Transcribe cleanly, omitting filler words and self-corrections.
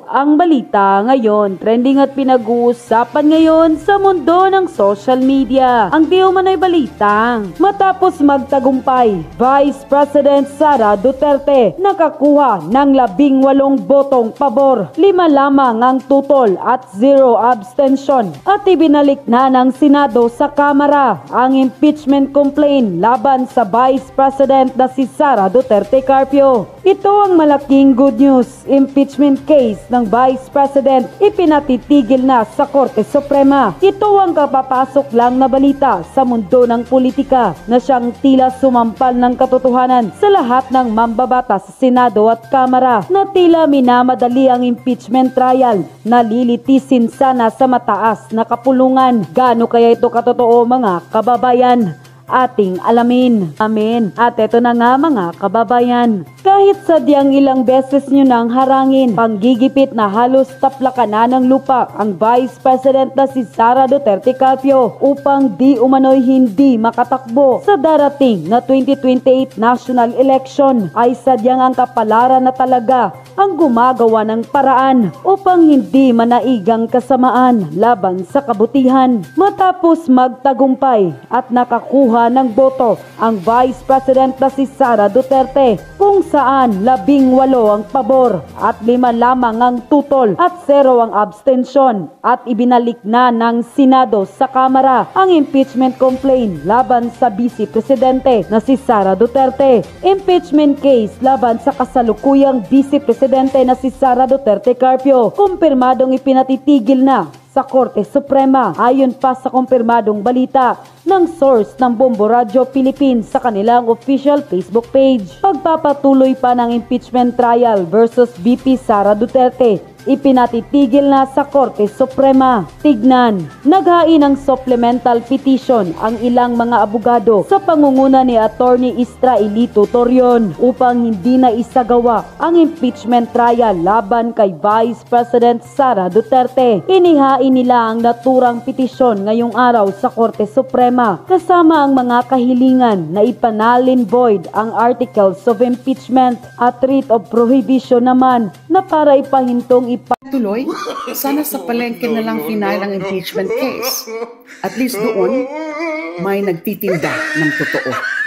ang balita ngayon. Trending at pinag-uusapan ngayon sa mundo ng social media. Ang di umano'y balitang matapos magtagumpay, Vice President Sara Duterte nakakuha ng 18 botong pabor, 5 lamang ang tutol at 0 abstention, at ibinalik na ng Senado sa Kamara ang impeachment complaint laban sa Vice President na si Sara Duterte Carpio. Ito ang malaking good news. Impeachment case ng Vice President ipinatitigil na sa Korte Suprema. Ito ang kapapasok lang na balita sa mundo ng politika na siyang tila sumampal ng katotohanan sa lahat ng mambabata sa Senado at Kamara na tila minamadali ang impeachment trial na lilitisin sana sa mataas na kapulungan. Gaano kaya ito katotoo, mga kababayan? Ating alamin. Amen. At eto na nga, mga kababayan. Kahit sadyang ilang beses nyo nang harangin, panggigipit na halos taplakan na ng lupa ang Vice President na si Sara Duterte Carpio upang di umano'y hindi makatakbo sa darating na 2028 national election, ay sadyang ang kapalaran na talaga ang gumagawa ng paraan upang hindi manaigang kasamaan laban sa kabutihan. Matapos magtagumpay at nakakuha ng boto ang Vice President na si Sara Duterte, kung saan 18 ang pabor at 5 lamang ang tutol at 0 ang abstention, at ibinalik na ng Senado sa Kamara ang impeachment complaint laban sa Vice Presidente na si Sara Duterte. Impeachment case laban sa kasalukuyang Vice Presidente na si Sara Duterte Carpio kumpirmadong ipinatitigil na sa Korte Suprema, ayon pa sa kumpirmadong balita ng source ng Bombo Radio Philippines sa kanilang official Facebook page. Pagpapatuloy pa ng impeachment trial versus VP Sara Duterte, ipinatitigil na sa Korte Suprema. Tignan, naghain ng supplemental petition ang ilang mga abogado sa pangunguna ni Attorney Israelito Torion upang hindi na isagawa ang impeachment trial laban kay Vice President Sara Duterte. Inihain nila ang naturang petisyon ngayong araw sa Korte Suprema kasama ang mga kahilingan na ipanalin void ang articles of impeachment at writ of prohibition naman na para ipahintong tuloy, sana sa palengke na lang final ang impeachment case. At least doon, may nagtitinda ng totoo.